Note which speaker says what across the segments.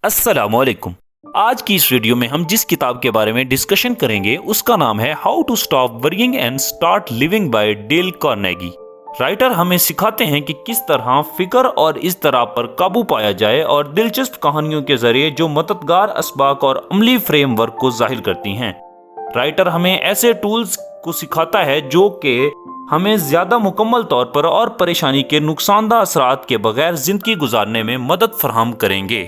Speaker 1: अस्सलाम वालेकुम। आज की इस वीडियो में हम जिस किताब के बारे में डिस्कशन करेंगे उसका नाम है how to stop worrying and start living by Dale Carnegie. Writer हमें सिखाते हैं कि किस तरह फिक्र और इस तरह पर काबू पाया जाए और दिलचस्प कहानियों के जरिए जो मददगार असबाक और अमली फ्रेमवर्क को जाहिर करती हैं। राइटर हमें ऐसे टूल्स को सिखाता है जो कि हमें ज्यादा मुकम्मल तौर पर और परेशानी के नुकसानदा असरात के बगैर जिंदगी गुजारने में मदद फराहम करेंगे।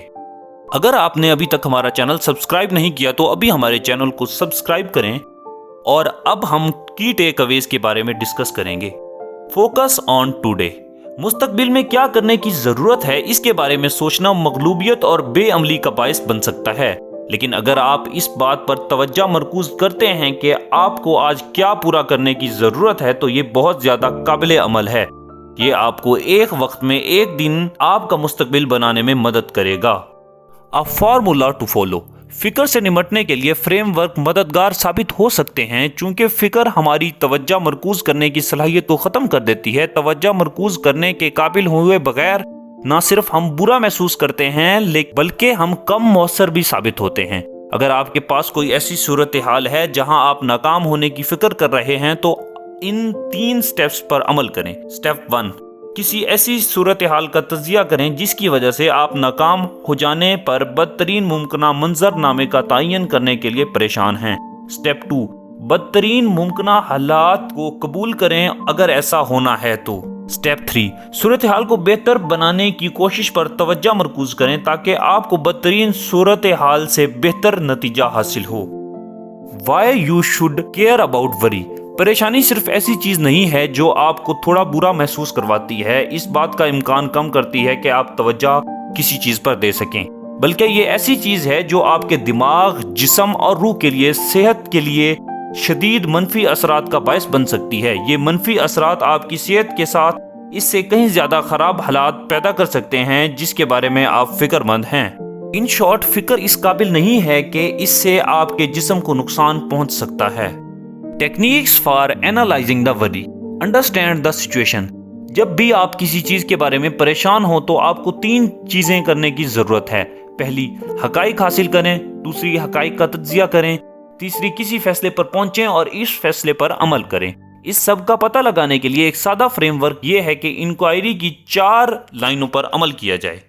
Speaker 1: अगर आपने अभी तक हमारा चैनल सब्सक्राइब नहीं किया तो अभी हमारे चैनल को सब्सक्राइब करें। और अब हम की टेक अवेज के बारे में डिस्कस करेंगे। Focus on today. मुस्तकबिल में क्या करने की जरूरत है इसके बारे में सोचना मगलूबियत और बेअमली का बायस बन सकता है, लेकिन अगर आप इस बात पर तवज्जो मरकूज करते हैं कि आपको आज क्या पूरा करने की जरूरत है तो ये बहुत ज्यादा काबिल अमल है। ये आपको एक वक्त में एक दिन आपका मुस्तकबिल बनाने में मदद करेगा। A formula to follow. फिक्र से निपटने के लिए फ्रेमवर्क मददगार साबित हो सकते हैं चूंकि फिक्र हमारी तवज्जो मरकूज करने की सलाहियत को ख़त्म कर देती है। तवज्जो मरकूज करने के काबिल हुए बगैर न सिर्फ हम बुरा महसूस करते हैं बल्कि हम कम मौसर भी साबित होते हैं। अगर आपके पास कोई ऐसी सूरत हाल है जहां आप नाकाम होने की फिक्र कर रहे हैं तो इन 3 स्टेप्स पर अमल करें। स्टेप 1, किसी ऐसी सूरत हाल का तजिया करें जिसकी वजह से आप नाकाम हो जाने पर बदतरीन मुमकिन मंजरनामे का तयन करने के लिए परेशान हैं। स्टेप 2, बदतरीन मुमकिन हालात को कबूल करें अगर ऐसा होना है तो। स्टेप 3, सूरत हाल को बेहतर बनाने की कोशिश पर तवज्जो मरकूज करें ताकि आपको बदतरीन सूरत हाल से बेहतर नतीजा हासिल हो। Why you should care about worry. परेशानी सिर्फ ऐसी चीज नहीं है जो आपको थोड़ा बुरा महसूस करवाती है, इस बात का इम्कान कम करती है कि आप तवज्जो किसी चीज पर दे सकें, बल्कि ये ऐसी चीज है जो आपके दिमाग, जिस्म और रूह के लिए, सेहत के लिए शदीद मनफी असरात का बायस बन सकती है। ये मनफी असरात आपकी सेहत के साथ इससे कहीं ज्यादा खराब हालात पैदा कर सकते हैं जिसके बारे में आप फिक्रमंद हैं। इन शॉर्ट, फिक्र इस काबिल नहीं है कि इससे आपके जिस्म को नुकसान पहुंच सकता है। Techniques for analysing the worry. Understand the situation. जब भी आप किसी चीज के बारे में परेशान हो तो आपको 3 चीजें करने की जरूरत है। पहली, हकाइक हासिल करें। दूसरी, हकाइक का तज्जिया करें। तीसरी, किसी फैसले पर पहुंचें और इस फैसले पर अमल करें। इस सब का पता लगाने के लिए एक सादा फ्रेमवर्क ये है कि इंक्वायरी की 4 लाइनों पर अमल किया जाए।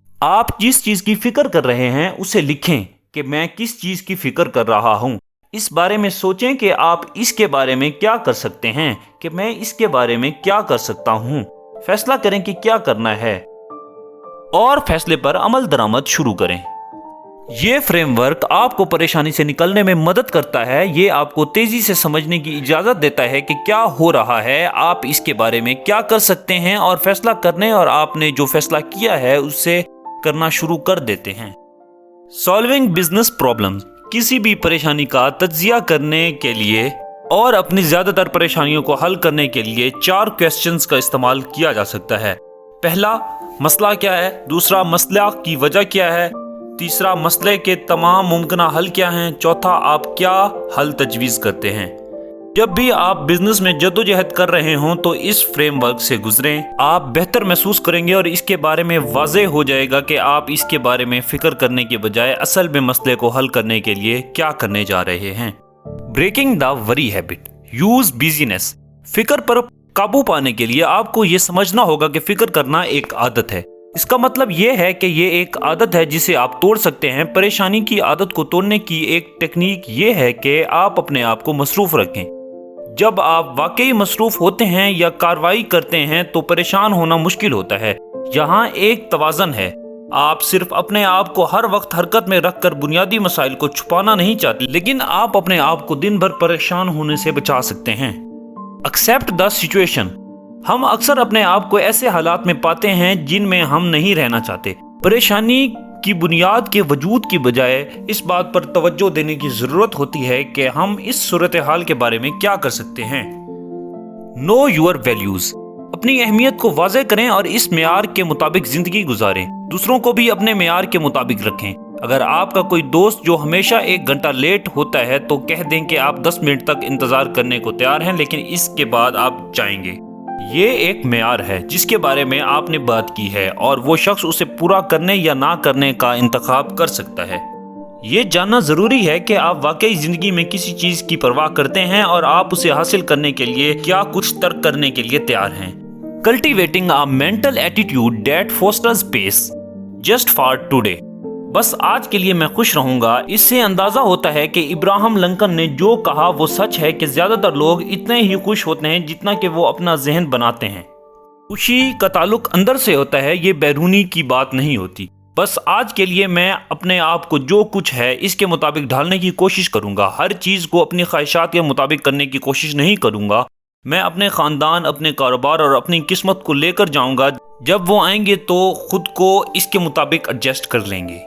Speaker 1: आप जिस चीज की फिक्र कर रहे हैं उसे लिखें कि मैं किस चीज की फिक्र कर रहा हूं। इस बारे में सोचें कि आप इसके बारे में क्या कर सकते हैं, कि मैं इसके बारे में क्या कर सकता हूं। फैसला करें कि क्या करना है और फैसले पर अमल दरामद शुरू करें। ये फ्रेमवर्क आपको परेशानी से निकलने में मदद करता है। ये आपको तेजी से समझने की इजाजत देता है कि क्या हो रहा है, आप इसके बारे में क्या कर सकते हैं और फैसला करने और आपने जो फैसला किया है उससे करना शुरू कर देते हैं। Solving business problems. किसी भी परेशानी का तज्जिया करने के लिए और अपनी ज्यादातर परेशानियों को हल करने के लिए 4 क्वेश्चंस का इस्तेमाल किया जा सकता है। पहला, मसला क्या है। दूसरा, मसला की वजह क्या है। तीसरा, मसले के तमाम मुमकिन हल क्या हैं। चौथा, आप क्या हल तजवीज़ करते हैं। जब भी आप बिजनेस में जद्दोजहद कर रहे हों तो इस फ्रेमवर्क से गुजरें। आप बेहतर महसूस करेंगे और इसके बारे में वाज़ेह हो जाएगा कि आप इसके बारे में फिक्र करने के बजाय असल में मसले को हल करने के लिए क्या करने जा रहे हैं। Breaking the worry habit. Use business. फिक्र पर काबू पाने के लिए आपको ये समझना होगा कि फिक्र करना एक आदत है। इसका मतलब ये है कि ये एक आदत है जिसे आप तोड़ सकते हैं। परेशानी की आदत को तोड़ने की एक टेक्निक ये है कि आप अपने आप को मसरूफ रखें। जब आप वाकई मसरूफ होते हैं या कार्रवाई करते हैं तो परेशान होना मुश्किल होता है। यहाँ एक तवाज़न है। आप सिर्फ अपने आप को हर वक्त हरकत में रखकर बुनियादी मसाइल को छुपाना नहीं चाहते, लेकिन आप अपने आप को दिन भर परेशान होने से बचा सकते हैं। Accept the situation. हम अक्सर अपने आप को ऐसे हालात में पाते हैं जिनमें हम नहीं रहना चाहते। परेशानी की बुनियाद के वजूद की बजाय इस बात पर तवज्जो देने की जरूरत होती है कि हम इस सूरत हाल के बारे में क्या कर सकते हैं। Know your values. अपनी अहमियत को वाज़ेह करें और इस मेयार के मुताबिक जिंदगी गुजारें। दूसरों को भी अपने मेयार के मुताबिक रखें। अगर आपका कोई दोस्त जो हमेशा 1 घंटा लेट होता है तो कह दें कि आप 10 मिनट तक इंतजार करने को तैयार हैं, लेकिन इसके बाद आप जाएंगे। یہ ایک معیار ہے جس کے بارے میں آپ نے بات کی ہے اور وہ شخص اسے پورا کرنے یا نہ کرنے کا انتخاب کر سکتا ہے۔ یہ جاننا ضروری ہے کہ آپ واقعی زندگی میں کسی چیز کی پرواہ کرتے ہیں اور آپ اسے حاصل کرنے کے لیے کیا کچھ ترک کرنے کے لیے تیار ہیں۔ Cultivating a mental attitude that fosters peace just for today۔ بس آج کے لیے میں خوش رہوں گا۔ اس سے اندازہ ہوتا ہے کہ ابراہم لنکن نے جو کہا وہ سچ ہے کہ زیادہ تر لوگ اتنے ہی خوش ہوتے ہیں جتنا کہ وہ اپنا ذہن بناتے ہیں۔ خوشی کا تعلق اندر سے ہوتا ہے، یہ بیرونی کی بات نہیں ہوتی۔ بس آج کے لیے میں اپنے آپ کو جو کچھ ہے اس کے مطابق ڈھالنے کی کوشش کروں گا۔ ہر چیز کو اپنی خواہشات کے مطابق کرنے کی کوشش نہیں کروں گا۔ میں اپنے خاندان، اپنے کاروبار اور اپنی قسمت کو لے کر جاؤں گا۔ جب وہ آئیں گے تو خود کو اس کے مطابق ایڈجسٹ کر لیں گے۔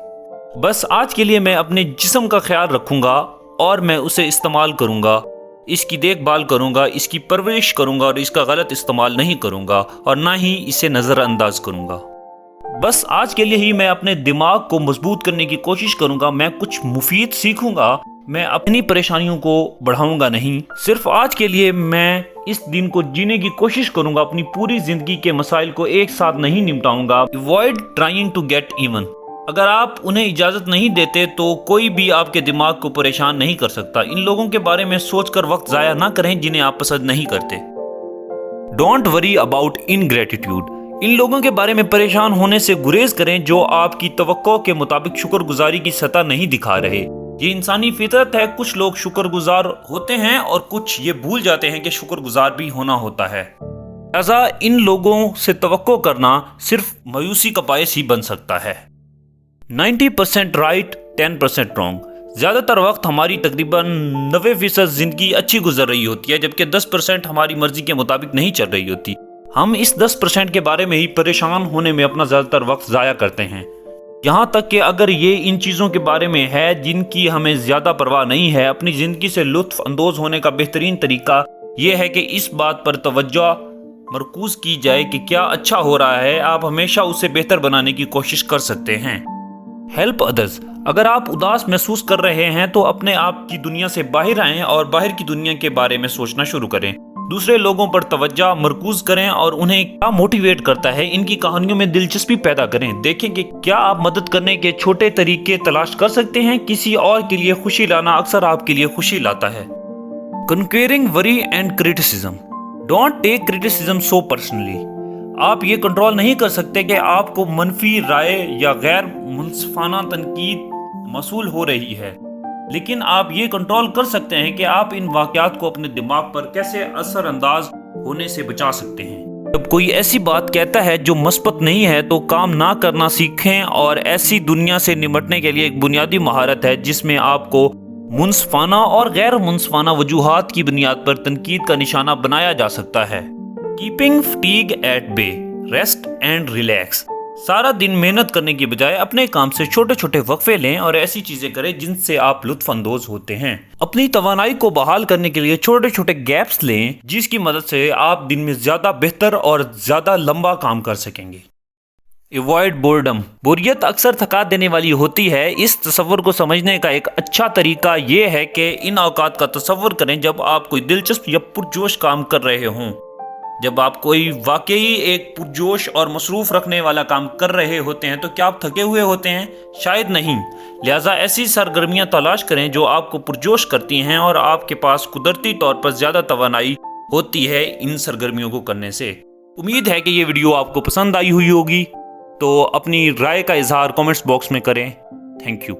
Speaker 1: بس آج کے لیے میں اپنے جسم کا خیال رکھوں گا اور میں اسے استعمال کروں گا، اس کی دیکھ بھال کروں گا، اس کی پرورش کروں گا اور اس کا غلط استعمال نہیں کروں گا اور نہ ہی اسے نظر انداز کروں گا۔ بس آج کے لیے ہی میں اپنے دماغ کو مضبوط کرنے کی کوشش کروں گا۔ میں کچھ مفید سیکھوں گا، میں اپنی پریشانیوں کو بڑھاؤں گا نہیں۔ صرف آج کے لیے میں اس دن کو جینے کی کوشش کروں گا، اپنی پوری زندگی کے مسائل کو ایک ساتھ نہیں نمٹاؤں گا۔ Avoid trying to get even۔ اگر آپ انہیں اجازت نہیں دیتے تو کوئی بھی آپ کے دماغ کو پریشان نہیں کر سکتا۔ ان لوگوں کے بارے میں سوچ کر وقت ضائع نہ کریں جنہیں آپ پسند نہیں کرتے۔ Don't worry about ingratitude۔ ان لوگوں کے بارے میں پریشان ہونے سے گریز کریں جو آپ کی توقع کے مطابق شکر گزاری کی سطح نہیں دکھا رہے۔ یہ انسانی فطرت ہے، کچھ لوگ شکر گزار ہوتے ہیں اور کچھ یہ بھول جاتے ہیں کہ شکر گزار بھی ہونا ہوتا ہے۔ لہذا ان لوگوں سے توقع کرنا صرف مایوسی کا باعث ہی بن سکتا ہے۔ 90% رائٹ 10% رانگ۔ زیادہ تر وقت ہماری تقریباً 90% زندگی اچھی گزر رہی ہوتی ہے، جبکہ 10% ہماری مرضی کے مطابق نہیں چل رہی ہوتی۔ ہم اس 10% کے بارے میں ہی پریشان ہونے میں اپنا زیادہ تر وقت ضائع کرتے ہیں، یہاں تک کہ اگر یہ ان چیزوں کے بارے میں ہے جن کی ہمیں زیادہ پرواہ نہیں ہے۔ اپنی زندگی سے لطف اندوز ہونے کا بہترین طریقہ یہ ہے کہ اس بات پر توجہ مرکوز کی جائے کہ کیا اچھا ہو رہا ہے۔ آپ ہمیشہ اسے بہتر بنانے کی کوشش کر سکتے ہیں۔ Help others. اگر آپ اداس محسوس کر رہے ہیں تو اپنے آپ کی دنیا سے باہر آئیں اور باہر کی دنیا کے بارے میں سوچنا شروع کریں۔ دوسرے لوگوں پر توجہ مرکوز کریں اور انہیں کیا موٹیویٹ کرتا ہے ان کی کہانیوں میں دلچسپی پیدا کریں۔ دیکھیں کہ کیا آپ مدد کرنے کے چھوٹے طریقے تلاش کر سکتے ہیں۔ کسی اور کے لیے خوشی لانا اکثر آپ کے لیے خوشی لاتا ہے۔ Conquering worry and criticism۔ Don't take criticism so personally۔ آپ یہ کنٹرول نہیں کر سکتے کہ آپ کو منفی رائے یا غیر منصفانہ تنقید موصول ہو رہی ہے، لیکن آپ یہ کنٹرول کر سکتے ہیں کہ آپ ان واقعات کو اپنے دماغ پر کیسے اثر انداز ہونے سے بچا سکتے ہیں۔ جب کوئی ایسی بات کہتا ہے جو مثبت نہیں ہے تو کام نہ کرنا سیکھیں، اور ایسی دنیا سے نمٹنے کے لیے ایک بنیادی مہارت ہے جس میں آپ کو منصفانہ اور غیر منصفانہ وجوہات کی بنیاد پر تنقید کا نشانہ بنایا جا سکتا ہے۔ Keeping fatigue at bay۔ Rest and relax۔ سارا دن محنت کرنے کی بجائے اپنے کام سے چھوٹے چھوٹے وقفے لیں اور ایسی چیزیں کریں جن سے آپ لطف اندوز ہوتے ہیں۔ اپنی توانائی کو بحال کرنے کے لیے چھوٹے چھوٹے گیپس لیں جس کی مدد سے آپ دن میں زیادہ بہتر اور زیادہ لمبا کام کر سکیں گے۔ Avoid boredom۔ بوریت اکثر تھکا دینے والی ہوتی ہے۔ اس تصور کو سمجھنے کا ایک اچھا طریقہ یہ ہے کہ ان اوقات کا تصور کریں جب آپ کوئی دلچسپ یا پرجوش کام کر رہے ہوں۔ جب آپ کوئی واقعی ایک پرجوش اور مصروف رکھنے والا کام کر رہے ہوتے ہیں تو کیا آپ تھکے ہوئے ہوتے ہیں؟ شاید نہیں۔ لہٰذا ایسی سرگرمیاں تلاش کریں جو آپ کو پرجوش کرتی ہیں اور آپ کے پاس قدرتی طور پر زیادہ توانائی ہوتی ہے ان سرگرمیوں کو کرنے سے۔ امید ہے کہ یہ ویڈیو آپ کو پسند آئی ہوئی ہوگی، تو اپنی رائے کا اظہار کامنٹس باکس میں کریں۔ Thank you.